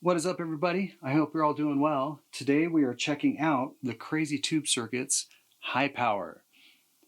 What is up, everybody? I hope you're all doing well. Today we are checking out the Crazy Tube Circuits High Power.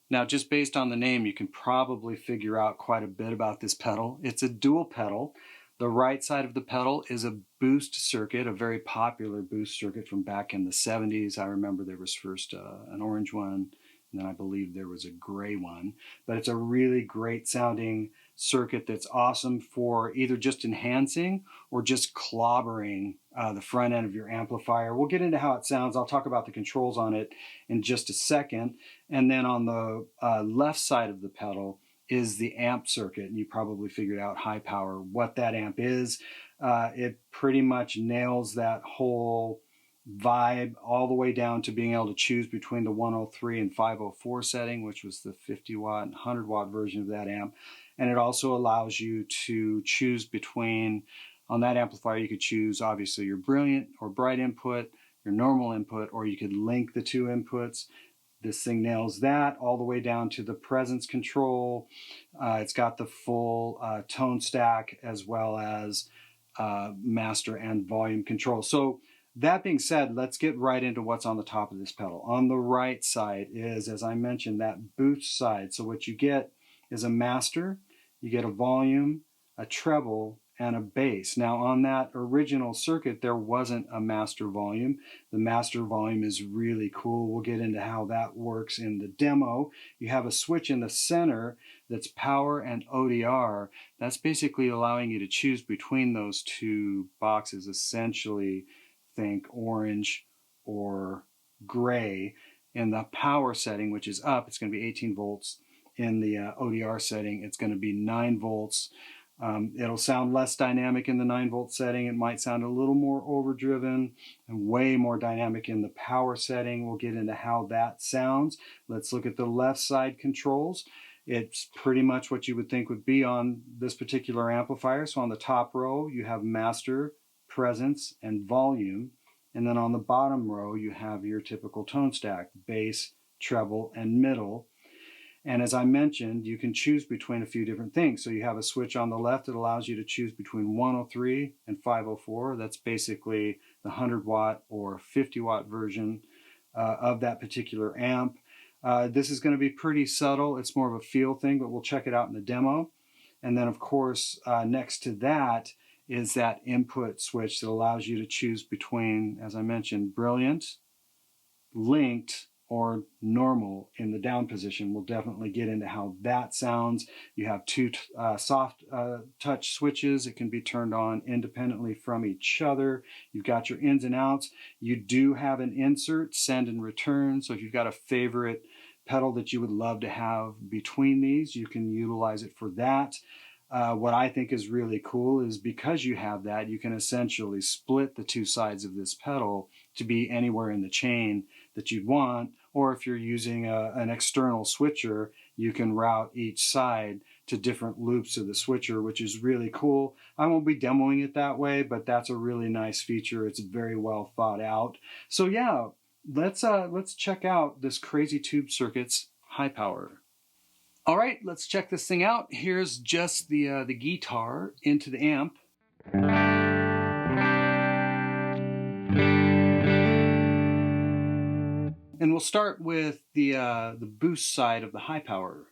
Now, just based on the name, you can probably figure out quite a bit about this pedal. It's a dual pedal. The right side of the pedal is a boost circuit, a very popular boost circuit from back in the 70s. I remember there was first an orange one, and then I believe there was a gray one. But it's a really great sounding circuit that's awesome for either just enhancing or just clobbering the front end of your amplifier. We'll get into how it sounds. I'll talk about the controls on it in just a second. And then on the left side of the pedal is the amp circuit. And you probably figured out high power, what that amp is. It pretty much nails that whole vibe all the way down to being able to choose between the 103 and 504 setting, which was the 50 watt and 100 watt version of that amp. And it also allows you to choose between, on that amplifier, you could choose obviously your brilliant or bright input, your normal input, or you could link the two inputs. This thing nails that all the way down to the presence control. It's got the full tone stack as well as master and volume control. So that being said, let's get right into what's on the top of this pedal. On the right side is, as I mentioned, that boost side. So what you get is a master, you get a volume, a treble, and a bass. Now on that original circuit, there wasn't a master volume. The master volume is really cool. We'll get into how that works in the demo. You have a switch in the center that's power and ODR. That's basically allowing you to choose between those two boxes, essentially think orange or gray. In the power setting, which is up, it's going to be 18 volts. In the ODR setting, it's going to be 9 volts. It'll sound less dynamic in the 9 volt setting. It might sound a little more overdriven and way more dynamic in the power setting. We'll get into how that sounds. Let's look at the left side controls. It's pretty much what you would think would be on this particular amplifier. So on the top row, you have master, presence, and volume. And then on the bottom row, you have your typical tone stack, bass, treble, and middle. And as I mentioned, you can choose between a few different things. So you have a switch on the left that allows you to choose between 103 and 504. That's basically the 100 watt or 50 watt version of that particular amp. This is going to be pretty subtle. It's more of a feel thing, but we'll check it out in the demo. And then of course, next to that is that input switch that allows you to choose between, as I mentioned, brilliant, linked, or normal in the down position. We'll definitely get into how that sounds. You have two soft touch switches. It can be turned on independently from each other. You've got your ins and outs. You do have an insert, send and return. So if you've got a favorite pedal that you would love to have between these, you can utilize it for that. What I think is really cool is because you have that, you can essentially split the two sides of this pedal to be anywhere in the chain that you'd want. Or if you're using an external switcher, you can route each side to different loops of the switcher, which is really cool. I won't be demoing it that way, but that's a really nice feature. It's very well thought out. So yeah, let's check out this Crazy Tube Circuits High Power. All right, let's check this thing out. Here's just the guitar into the amp. And we'll start with the boost side of the high power.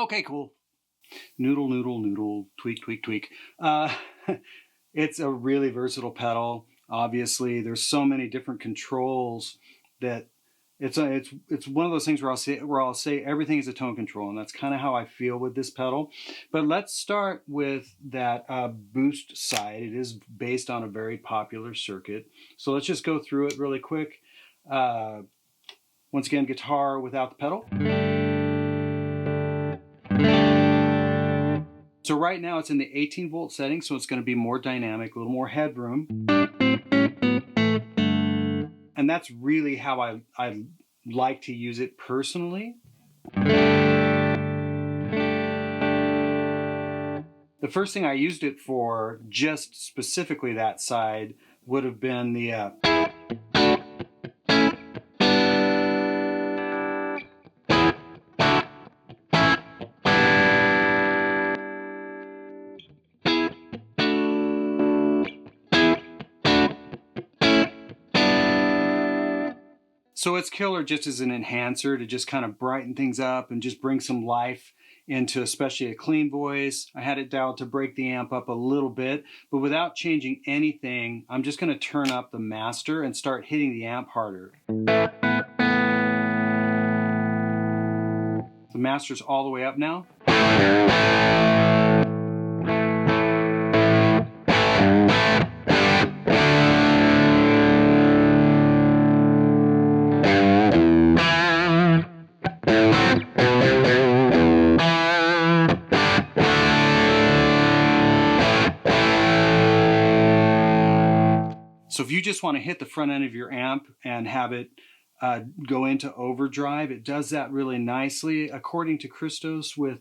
Okay, cool. Noodle, noodle, noodle, tweak, tweak, tweak. It's a really versatile pedal. Obviously, there's so many different controls that it's one of those things where I'll say everything is a tone control, and that's kind of how I feel with this pedal. But let's start with that boost side. It is based on a very popular circuit, so let's just go through it really quick. Once again, guitar without the pedal. So right now it's in the 18 volt setting, so it's going to be more dynamic, a little more headroom. And that's really how I like to use it personally. The first thing I used it for, just specifically that side, would have been the So it's killer just as an enhancer to just kind of brighten things up and just bring some life into especially a clean voice. I had it dialed to break the amp up a little bit, but without changing anything, I'm just going to turn up the master and start hitting the amp harder. The master's all the way up now. So if you just want to hit the front end of your amp and have it go into overdrive, it does that really nicely. According to Christos with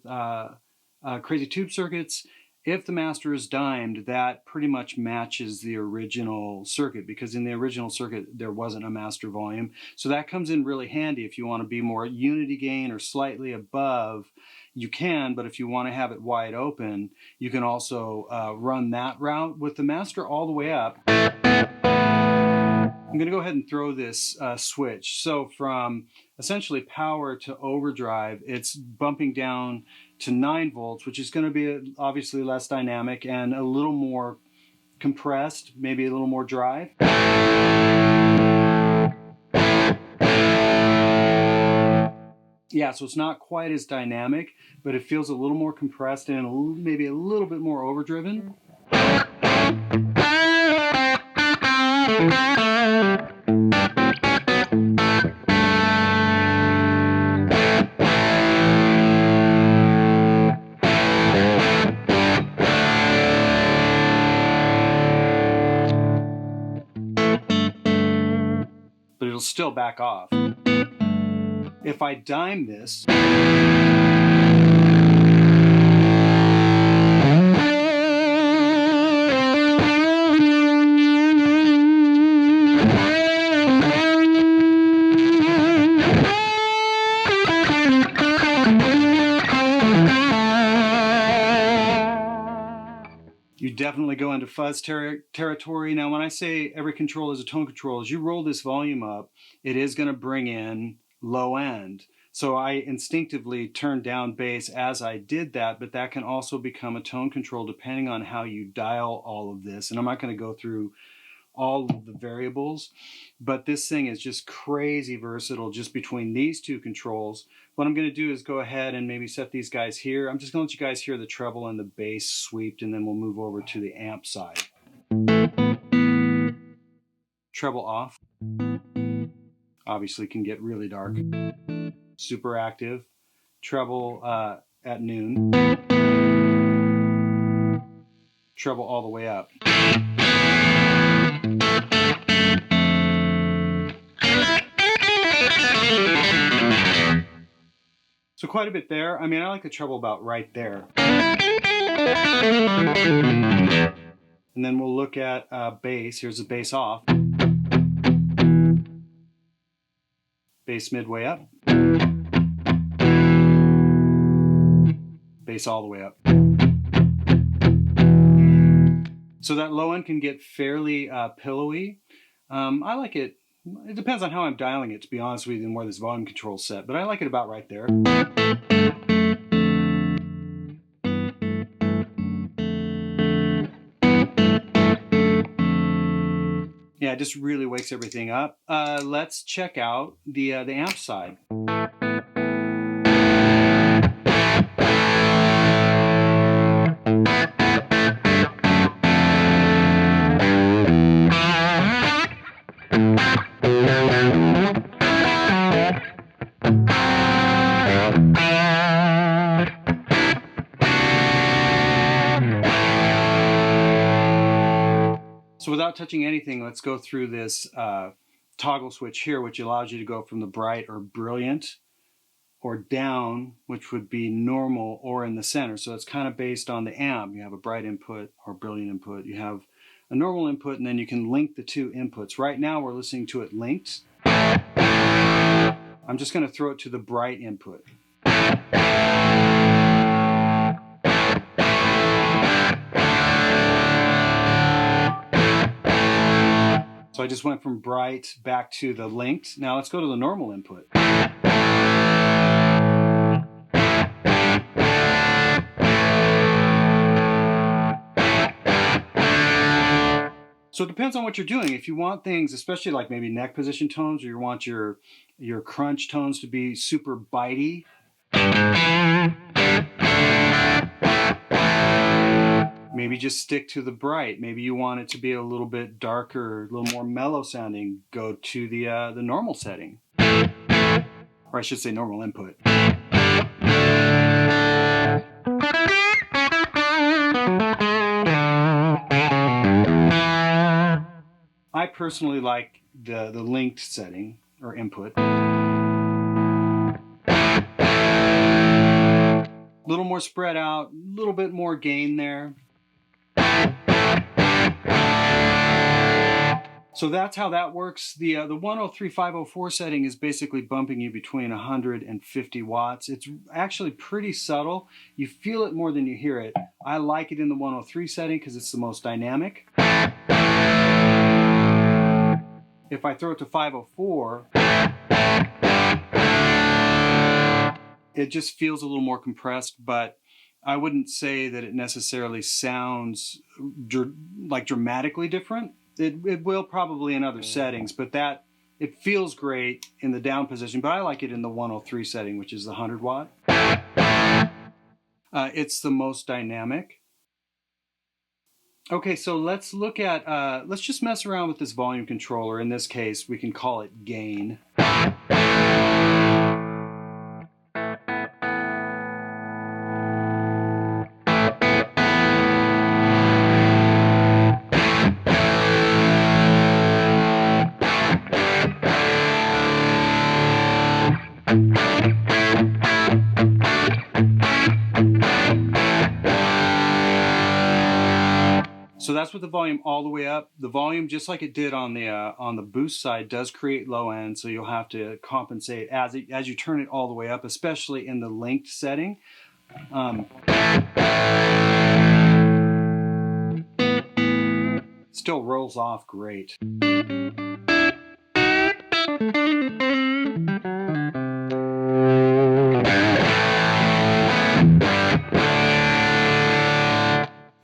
Crazy Tube Circuits, if the master is dimed, that pretty much matches the original circuit, because in the original circuit there wasn't a master volume. So that comes in really handy if you want to be more unity gain or slightly above. You can, but if you want to have it wide open, you can also run that route with the master all the way up. I'm going to go ahead and throw this switch. So from essentially power to overdrive, it's bumping down to 9 volts, which is going to be obviously less dynamic and a little more compressed, maybe a little more drive. Yeah, so it's not quite as dynamic, but it feels a little more compressed and maybe a little bit more overdriven. But it'll still back off. If I dime this, you definitely go into fuzz territory. Now, when I say every control is a tone control, as you roll this volume up, it is going to bring in low end. So I instinctively turned down bass as I did that, but that can also become a tone control depending on how you dial all of this. And I'm not going to go through all of the variables, but this thing is just crazy versatile just between these two controls. What I'm going to do is go ahead and maybe set these guys here. I'm just going to let you guys hear the treble and the bass sweeped, and then we'll move over to the amp side. Treble off. Obviously can get really dark. Super active. Treble at noon. Treble all the way up. So quite a bit there. I mean, I like the treble about right there. And then we'll look at bass. Here's the bass off. Bass midway up. Bass all the way up. So that low end can get fairly pillowy. I like it. It depends on how I'm dialing it, to be honest with you, and where this volume control is set, but I like it about right there. Yeah, it just really wakes everything up. Let's check out the amp side. So without touching anything, let's go through this toggle switch here, which allows you to go from the bright or brilliant or down, which would be normal or in the center. So it's kind of based on the amp. You have a bright input or brilliant input. You have a normal input, and then you can link the two inputs. Right now we're listening to it linked. I'm just going to throw it to the bright input. So So I just went from bright back to the linked. Now let's go to the normal input. So it depends on what you're doing. If you want things, especially like maybe neck position tones, or you want your crunch tones to be super bitey, maybe just stick to the bright. Maybe you want it to be a little bit darker, a little more mellow sounding. Go to the normal setting, or I should say normal input. I personally like the linked setting or input. A little more spread out, a little bit more gain there. So that's how that works. The 103.504 setting is basically bumping you between 100 and 50 watts. It's actually pretty subtle. You feel it more than you hear it. I like it in the 103 setting because it's the most dynamic. If I throw it to 504, it just feels a little more compressed, but I wouldn't say that it necessarily sounds like dramatically different. It will probably in other settings, but it feels great in the down position, but I like it in the 103 setting, which is the 100 watt. It's the most dynamic. Okay, so let's look at, let's just mess around with this volume controller. In this case, we can call it gain. So that's with the volume all the way up. The volume, just like it did on the boost side, does create low end, so you'll have to compensate as you turn it all the way up, especially in the linked setting. Still rolls off great.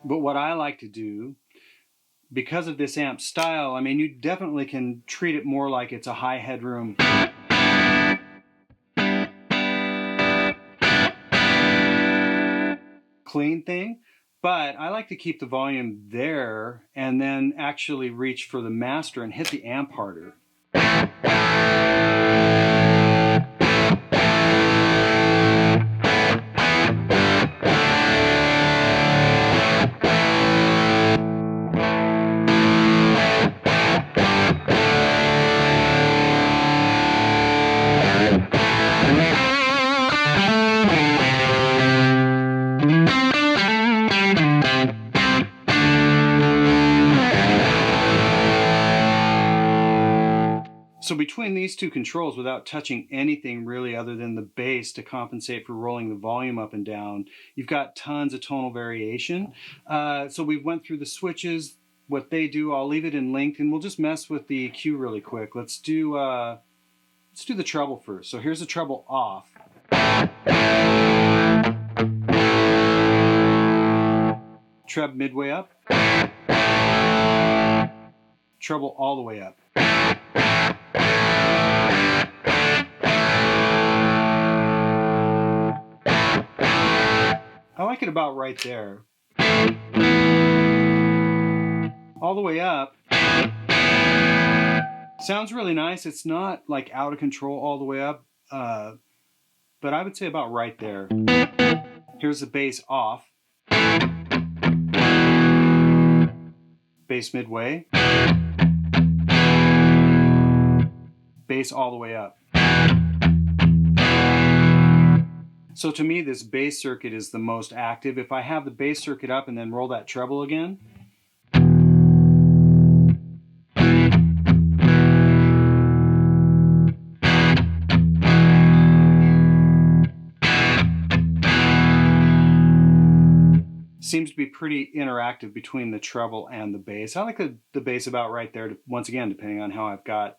But what I like to do, because of this amp style, I mean, you definitely can treat it more like it's a high headroom clean thing, but I like to keep the volume there and then actually reach for the master and hit the amp harder. So between these two controls, without touching anything really other than the bass to compensate for rolling the volume up and down, you've got tons of tonal variation. So we went through the switches, what they do. I'll leave it in linked, and we'll just mess with the EQ really quick. Let's do the treble first. So here's the treble off. Treb midway up. Treble all the way up. I like it about right there. All the way up. Sounds really nice. It's not like out of control all the way up, but I would say about right there. Here's the bass off. Bass midway. Bass all the way up. So to me, this bass circuit is the most active. If I have the bass circuit up and then roll that treble again, seems to be pretty interactive between the treble and the bass. I like the bass about right there, once again, depending on how I've got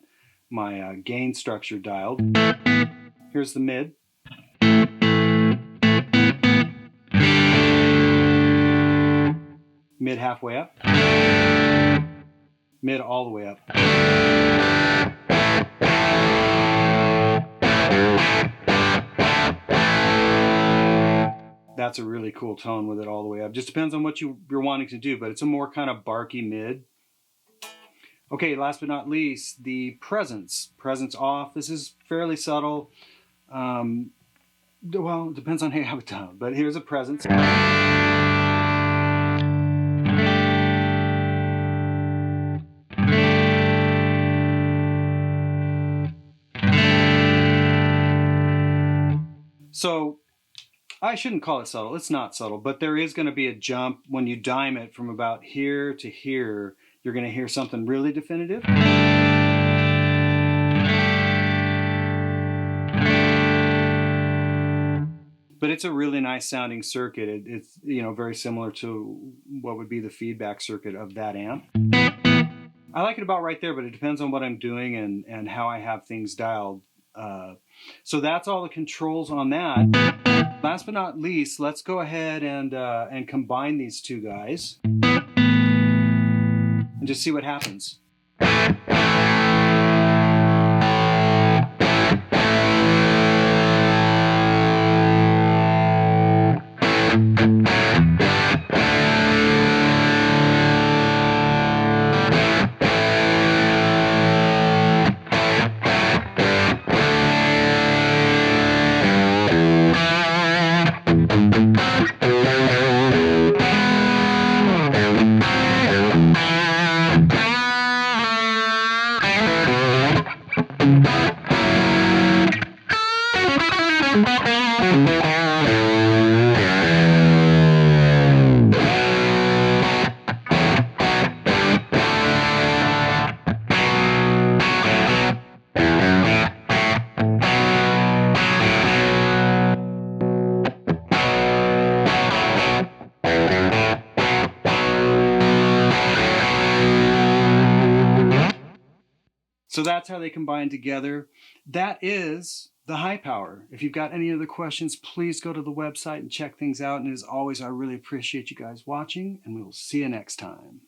my gain structure dialed. Here's the mid. Mid halfway up. Mid all the way up. That's a really cool tone with it all the way up. Just depends on what you're wanting to do, but it's a more kind of barky mid. Okay, last but not least, the presence. Presence off. This is fairly subtle. Well, it depends on how you have it done, but here's a presence. So I shouldn't call it subtle. It's not subtle, but there is going to be a jump when you dime it from about here to here. You're going to hear something really definitive. But it's a really nice sounding circuit. It's very similar to what would be the feedback circuit of that amp. I like it about right there, but it depends on what I'm doing and how I have things dialed. So that's all the controls on that. Last but not least, let's go ahead and combine these two guys and just see what happens. So that's how they combine together. That is the high power. If you've got any other questions, please go to the website and check things out. And as always, I really appreciate you guys watching, and we will see you next time.